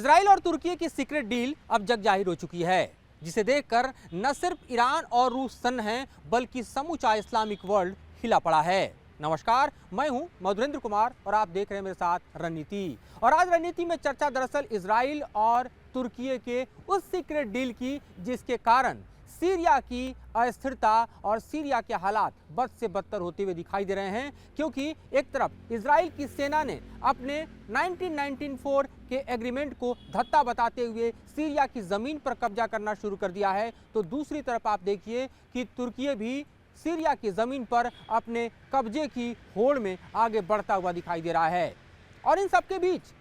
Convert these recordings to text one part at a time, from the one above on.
Israel और तुर्की की secret deal अब जग जाहिर हो चुकी है, जिसे देखकर न सिर्फ ईरान और रूस सन्न हैं, बल्कि समूचा इस्लामिक वर्ल्ड हिला पड़ा है। नमस्कार, मैं हूं मधुरेंद्र कुमार और आप देख रहे हैं मेरे साथ रणनीति। और आज रणनीति में चर्चा दरअसल इजराइल और तुर्की के उस सीक्रेट डील की, जिसके कारण सीरिया की अस्थिरता और सीरिया के हालात बद से बदतर होते हुए दिखाई दे रहे हैं। क्योंकि एक तरफ इजराइल की सेना ने अपने 1994 के एग्रीमेंट को धत्ता बताते हुए सीरिया की ज़मीन पर कब्जा करना शुरू कर दिया है, तो दूसरी तरफ आप देखिए कि तुर्की भी सीरिया की ज़मीन पर अपने कब्जे की होड़ में आगे बढ़ता हुआ दिखाई दे रहा है। और इन सबके बीच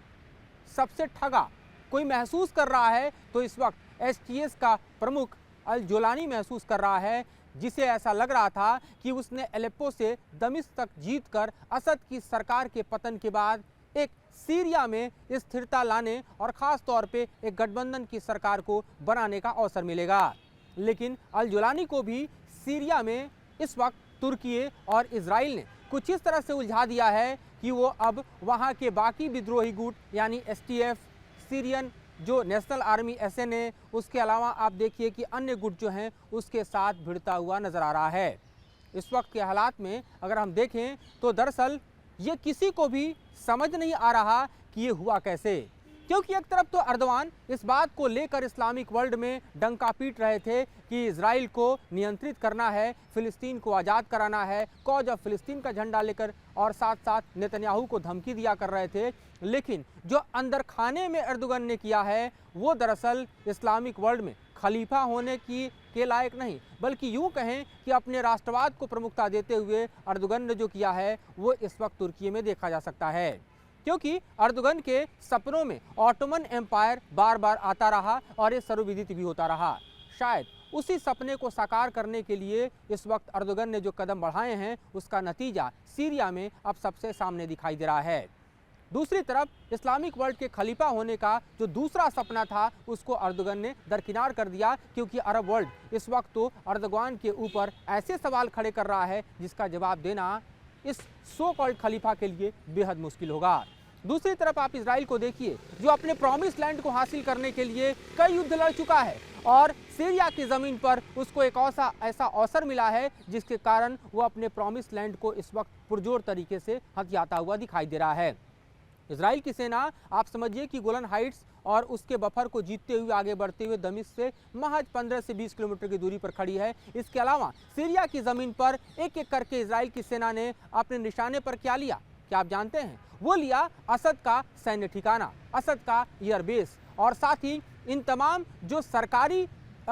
सबसे ठगा कोई महसूस कर रहा है तो इस वक्त एसटीएस का प्रमुख अल जोलानी महसूस कर रहा है, जिसे ऐसा लग रहा था कि उसने एलेप्पो से दमिश्क तक जीतकर असद की सरकार के पतन के बाद एक सीरिया में स्थिरता लाने और ख़ास तौर पे एक गठबंधन की सरकार को बनाने का अवसर मिलेगा। लेकिन अल जोलानी को भी सीरिया में इस वक्त तुर्की और इजराइल ने कुछ इस तरह से उलझा दिया है कि वो अब वहाँ के बाकी विद्रोही गुट यानी एसटीएफ, सीरियन जो नेशनल आर्मी एसएनए, उसके अलावा आप देखिए कि अन्य गुट जो हैं उसके साथ भिड़ता हुआ नजर आ रहा है। इस वक्त के हालात में अगर हम देखें तो दरअसल ये किसी को भी समझ नहीं आ रहा कि ये हुआ कैसे। क्योंकि एक तरफ तो अर्दवान इस बात को लेकर इस्लामिक वर्ल्ड में डंका पीट रहे थे कि इजराइल को नियंत्रित करना है, फिलिस्तीन को आज़ाद कराना है, कौज ऑफ फिलिस्तीन का झंडा लेकर, और साथ साथ नेतन्याहू को धमकी दिया कर रहे थे। लेकिन जो अंदर खाने में अर्दोगन ने किया है वो दरअसल इस्लामिक वर्ल्ड में खलीफा होने के लायक नहीं, बल्कि यूँ कहें कि अपने राष्ट्रवाद को प्रमुखता देते हुए अर्दोगन ने जो किया है वो इस वक्त तुर्की में देखा जा सकता है। क्योंकि अर्दोगन के सपनों में ऑटोमन एम्पायर बार बार आता रहा और ये सर्वविदित भी होता रहा। शायद उसी सपने को साकार करने के लिए इस वक्त अर्दोगन ने जो कदम बढ़ाए हैं उसका नतीजा सीरिया में अब सबसे सामने दिखाई दे रहा है। दूसरी तरफ इस्लामिक वर्ल्ड के खलीफा होने का जो दूसरा सपना था उसको अर्दोगन ने दरकिनार कर दिया, क्योंकि अरब वर्ल्ड इस वक्त तो अर्दोगन के ऊपर ऐसे सवाल खड़े कर रहा है जिसका जवाब देना इस सो कॉल्ड खलीफा के लिए बेहद मुश्किल होगा। दूसरी तरफ आप इजराइल को देखिए, जो अपने प्रॉमिस लैंड को हासिल करने के लिए कई युद्ध लड़ चुका है और सीरिया की ज़मीन पर उसको एक ऐसा अवसर मिला है जिसके कारण वो अपने प्रॉमिस लैंड को इस वक्त पुरजोर तरीके से हथियाता हुआ दिखाई दे रहा है। इजराइल की सेना आप समझिए कि गोलन हाइट्स और उसके बफर को जीतते हुए आगे बढ़ते हुए दमिश्क से महज 15 से 20 किलोमीटर की दूरी पर खड़ी है। इसके अलावा सीरिया की ज़मीन पर एक एक करके इजराइल की सेना ने अपने निशाने पर क्या लिया, क्या आप जानते हैं? वो लिया असद का सैन्य ठिकाना, असद का एयरबेस, और साथ ही इन तमाम जो सरकारी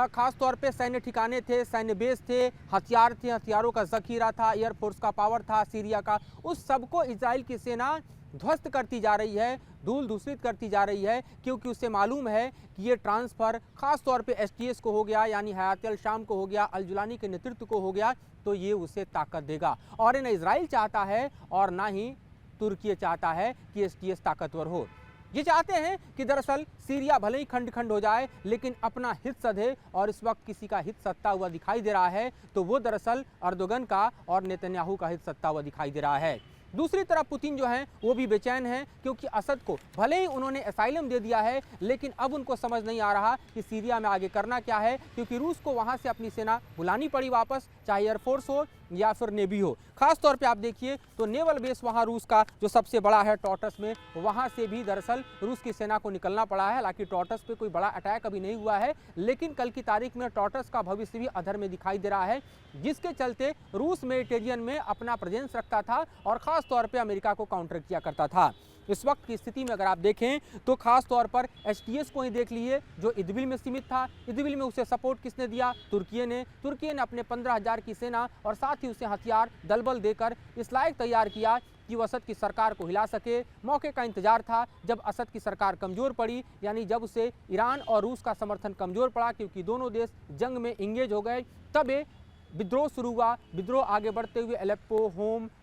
खास तौर पे सैन्य ठिकाने थे, सैन्य बेस थे, हथियार थे, हथियारों का जखीरा था, एयरफोर्स का पावर था सीरिया का, उस सबको इजराइल की सेना ध्वस्त करती जा रही है, धूल दूषित करती जा रही है। क्योंकि उसे मालूम है कि ये ट्रांसफ़र खास तौर पे एसटीएस को हो गया, यानी हयात अल शाम को हो गया, अल जुलानी के नेतृत्व को हो गया, तो ये उसे ताकत देगा। और न इजराइल चाहता है और ना ही तुर्की चाहता है कि एसटीएस ताकतवर हो। ये चाहते हैं कि दरअसल सीरिया भले ही खंड खंड हो जाए लेकिन अपना हित सधे, और इस वक्त किसी का हित सत्ता हुआ दिखाई दे रहा है तो वो दरअसल अर्दोगन का और नेतन्याहू का हित सत्ता हुआ दिखाई दे रहा है। दूसरी तरफ पुतिन जो हैं वो भी बेचैन हैं, क्योंकि असद को भले ही उन्होंने असाइलम दे दिया है लेकिन अब उनको समझ नहीं आ रहा कि सीरिया में आगे करना क्या है, क्योंकि रूस को वहां से अपनी सेना बुलानी पड़ी वापस, चाहे एयरफोर्स हो या फिर नेवी हो। खास तौर पे आप देखिए तो नेवल बेस वहाँ रूस का जो सबसे बड़ा है टॉर्टस में, वहाँ से भी दरअसल रूस की सेना को निकलना पड़ा है। हालांकि टॉर्टस पे कोई बड़ा अटैक अभी नहीं हुआ है, लेकिन कल की तारीख में टॉर्टस का भविष्य भी अधर में दिखाई दे रहा है, जिसके चलते रूस मेडिटेरियन में अपना प्रेजेंस रखता था और ख़ास तौर पर अमेरिका को काउंटर किया करता था। इस वक्त की स्थिति में अगर आप देखें तो खास तौर पर एसटीएस को ही देख लीजिए, जो इदबिल में सीमित था। इदबिल में उसे सपोर्ट किसने दिया? तुर्की ने अपने 15,000 की सेना और साथ ही उसे हथियार दलबल देकर इस लायक तैयार किया कि वो असद की सरकार को हिला सके। मौके का इंतजार था जब असद की सरकार कमज़ोर पड़ी, यानी जब उसे ईरान और रूस का समर्थन कमज़ोर पड़ा, क्योंकि दोनों देश जंग में इंगेज हो गए, तब विद्रोह शुरू हुआ। विद्रोह आगे बढ़ते हुए एलेप्पो,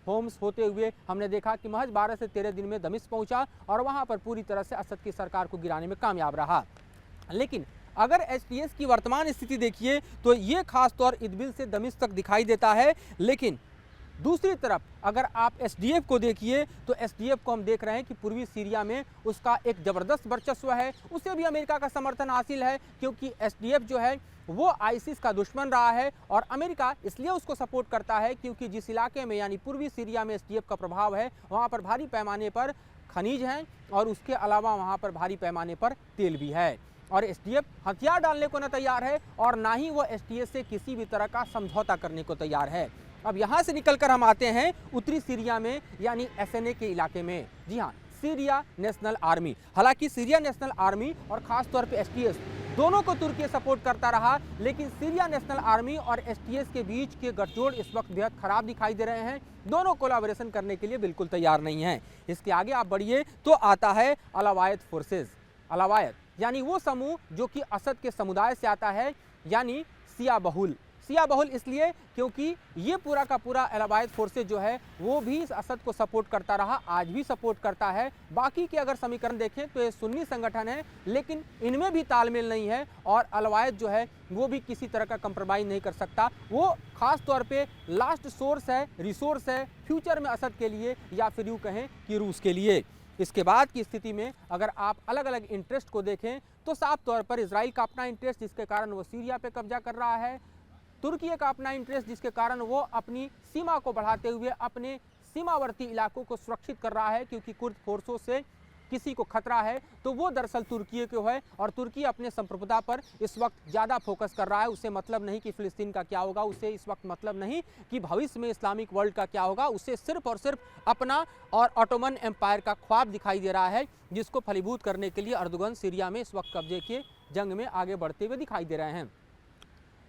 होम्स होते हुए हमने देखा कि महज 12 से 13 दिन में दमिश्क पहुंचा और वहां पर पूरी तरह से असद की सरकार को गिराने में कामयाब रहा। लेकिन अगर एसटीएस की वर्तमान स्थिति देखिए तो ये खास तौर इदबिल से दमिश्क तक दिखाई देता है, लेकिन दूसरी तरफ अगर आप एसडीएफ को देखिए तो एसडीएफ को हम देख रहे हैं कि पूर्वी सीरिया में उसका एक ज़बरदस्त वर्चस्व है, उसे भी अमेरिका का समर्थन हासिल है क्योंकि एसडीएफ जो है वो आईसिस का दुश्मन रहा है और अमेरिका इसलिए उसको सपोर्ट करता है क्योंकि जिस इलाके में यानी पूर्वी सीरिया में एसडीएफ का प्रभाव है वहाँ पर भारी पैमाने पर खनिज हैं और उसके अलावा वहाँ पर भारी पैमाने पर तेल भी है और एसडीएफ हथियार डालने को न तैयार है और ना ही वो एसडीएफ से किसी भी तरह का समझौता करने को तैयार है। अब यहाँ से निकलकर हम आते हैं उत्तरी सीरिया में यानी एसएनए के इलाके में। जी हाँ, सीरिया नेशनल आर्मी। हालांकि सीरिया नेशनल आर्मी और खास तौर पे एसटीएस दोनों को तुर्की सपोर्ट करता रहा, लेकिन सीरिया नेशनल आर्मी और एसटीएस के बीच के गठजोड़ इस वक्त बेहद खराब दिखाई दे रहे हैं। दोनों कोलैबोरेशन करने के लिए बिल्कुल तैयार नहीं हैं। इसके आगे आप बढ़िए तो आता है अलावायत फोर्सेज। अलावायत यानी वो समूह जो कि असद के समुदाय से आता है, यानी सिया बहुल। सिया बहुल इसलिए क्योंकि ये पूरा का पूरा अलावायत फोर्सेज जो है वो भी असद को सपोर्ट करता रहा, आज भी सपोर्ट करता है। बाकी के अगर समीकरण देखें तो ये सुन्नी संगठन है, लेकिन इनमें भी तालमेल नहीं है और अलावायत जो है वो भी किसी तरह का कंप्रोमाइज़ नहीं कर सकता। वो खास तौर पे लास्ट सोर्स है, रिसोर्स है फ्यूचर में असद के लिए या फिर यूँ कहें कि रूस के लिए। इसके बाद की स्थिति में अगर आप अलग अलग इंटरेस्ट को देखें तो साफ तौर पर इजराइल का अपना इंटरेस्ट जिसके कारण वो सीरिया पे कब्जा कर रहा है, तुर्की का अपना इंटरेस्ट जिसके कारण वो अपनी सीमा को बढ़ाते हुए अपने सीमावर्ती इलाकों को सुरक्षित कर रहा है क्योंकि कुर्द फोर्सों से किसी को खतरा है तो वो दरअसल तुर्की को है और तुर्की अपने संप्रभुता पर इस वक्त ज़्यादा फोकस कर रहा है। उसे मतलब नहीं कि फ़िलिस्तीन का क्या होगा, उसे इस वक्त मतलब नहीं कि भविष्य में इस्लामिक वर्ल्ड का क्या होगा, उसे सिर्फ और सिर्फ अपना और ऑटोमन एम्पायर का ख्वाब दिखाई दे रहा है जिसको फलीभूत करने के लिए अर्दोगन सीरिया में इस वक्त कब्जे के जंग में आगे बढ़ते हुए दिखाई दे रहे हैं।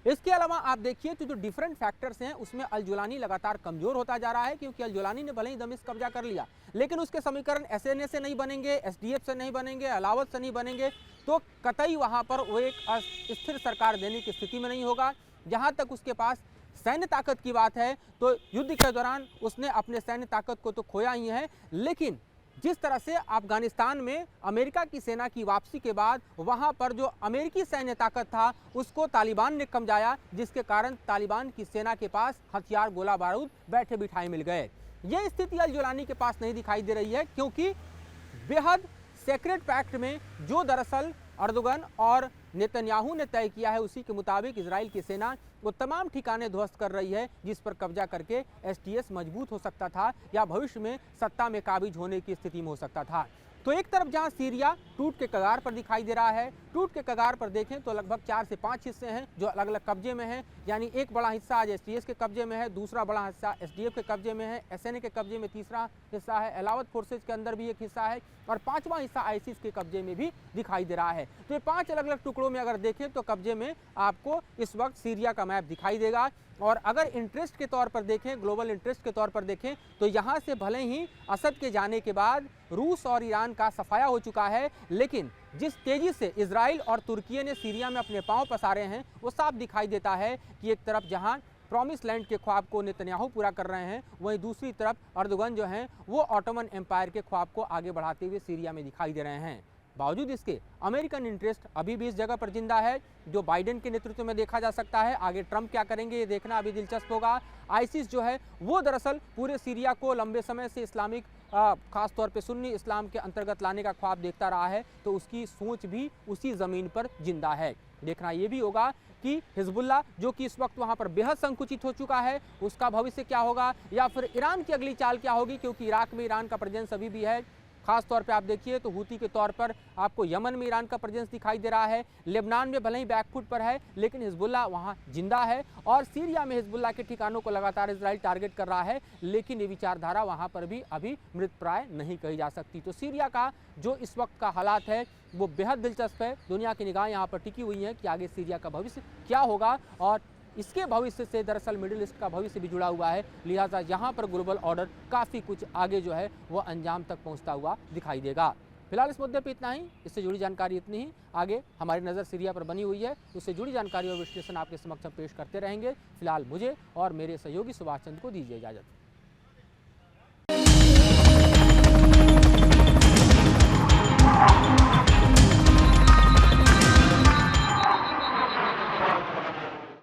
इसके अलावा आप देखिए तो जो डिफरेंट फैक्टर्स हैं उसमें अल जुलानी लगातार कमजोर होता जा रहा है क्योंकि अल जुलानी ने भले ही दमिश्क कब्जा कर लिया लेकिन उसके समीकरण एसएनए से नहीं बनेंगे, एसडीएफ से नहीं बनेंगे, अलावत से नहीं बनेंगे, तो कतई वहां पर वो एक स्थिर सरकार देने की स्थिति में नहीं होगा। जहां तक उसके पास सैन्य ताकत की बात है तो युद्ध के दौरान उसने अपने सैन्य ताकत को तो खोया ही है, लेकिन जिस तरह से अफगानिस्तान में अमेरिका की सेना की वापसी के बाद वहां पर जो अमेरिकी सैन्य ताकत था उसको तालिबान ने कमजाया, जिसके कारण तालिबान की सेना के पास हथियार, गोला बारूद बैठे बिठाए मिल गए। यह स्थिति अल जुलानी के पास नहीं दिखाई दे रही है क्योंकि बेहद सेक्रेट पैक्ट में जो दरअसल अर्दोगन और नेतन्याहू ने तय किया है उसी के मुताबिक इजराइल की सेना वो तमाम ठिकाने ध्वस्त कर रही है जिस पर कब्जा करके एसटीएस मजबूत हो सकता था या भविष्य में सत्ता में काबिज होने की स्थिति में हो सकता था। तो एक तरफ जहां सीरिया टूट के कगार पर दिखाई दे रहा है, टूट के कगार पर देखें तो लगभग 4 से 5 हिस्से हैं जो अलग अलग कब्जे में हैं, यानी एक बड़ा हिस्सा आज एसटीएस के कब्जे में है, दूसरा बड़ा हिस्सा एसडीएफ के कब्जे में है, एसएनए के कब्जे में तीसरा हिस्सा है, अलावत फोर्सेज के अंदर भी एक हिस्सा है और 5वां हिस्सा आईसिस के कब्जे में भी दिखाई दे रहा है। तो ये 5 अलग अलग टुकड़ों में अगर देखें तो कब्जे में आपको इस वक्त सीरिया का मैप दिखाई देगा। और अगर इंटरेस्ट के तौर पर देखें, ग्लोबल इंटरेस्ट के तौर पर देखें तो यहाँ से भले ही असद के जाने के बाद रूस और ईरान का सफाया हो चुका है, लेकिन जिस तेजी से इजराइल और तुर्की ने सीरिया में अपने पांव पसारे हैं वो साफ दिखाई देता है कि एक तरफ जहां प्रॉमिस लैंड के ख्वाब को नेतन्याहू पूरा कर रहे हैं, वहीं दूसरी तरफ अर्दोगन जो हैं वो ऑटोमन एम्पायर के ख्वाब को आगे बढ़ाते हुए सीरिया में दिखाई दे रहे हैं। बावजूद इसके अमेरिकन इंटरेस्ट अभी भी इस जगह पर जिंदा है जो बाइडेन के नेतृत्व में देखा जा सकता है। आगे ट्रंप क्या करेंगे ये देखना अभी दिलचस्प होगा। आईसिस जो है वो दरअसल पूरे सीरिया को लंबे समय से इस्लामिक खास तौर पे सुन्नी इस्लाम के अंतर्गत लाने का ख्वाब देखता रहा है, तो उसकी सोच भी उसी ज़मीन पर जिंदा है। देखना ये भी होगा कि हिजबुल्लाह जो कि इस वक्त वहाँ पर बेहद संकुचित हो चुका है उसका भविष्य क्या होगा या फिर ईरान की अगली चाल क्या होगी, क्योंकि इराक में ईरान का प्रेजेंस अभी भी है। खास तौर पे आप देखिए तो हूती के तौर पर आपको यमन में ईरान का प्रेजेंस दिखाई दे रहा है, लेबनान में भले ही बैकफुट पर है लेकिन हिजबुल्लाह वहाँ जिंदा है और सीरिया में हिजबुल्लाह के ठिकानों को लगातार इजराइल टारगेट कर रहा है, लेकिन ये विचारधारा वहाँ पर भी अभी मृतप्राय नहीं कही जा सकती। तो सीरिया का जो इस वक्त का हालात है वो बेहद दिलचस्प है। दुनिया की निगाह यहाँ पर टिकी हुई है कि आगे सीरिया का भविष्य क्या होगा और इसके भविष्य से दरअसल मिडिल ईस्ट का भविष्य भी जुड़ा हुआ है, लिहाजा यहाँ पर ग्लोबल ऑर्डर काफ़ी कुछ आगे जो है वो अंजाम तक पहुँचता हुआ दिखाई देगा। फिलहाल इस मुद्दे पे इतना ही, इससे जुड़ी जानकारी इतनी ही। आगे हमारी नज़र सीरिया पर बनी हुई है, उससे जुड़ी जानकारी और विश्लेषण आपके समक्ष हम पेश करते रहेंगे। फिलहाल मुझे और मेरे सहयोगी सुभाष चंद्र को दीजिए इजाज़त।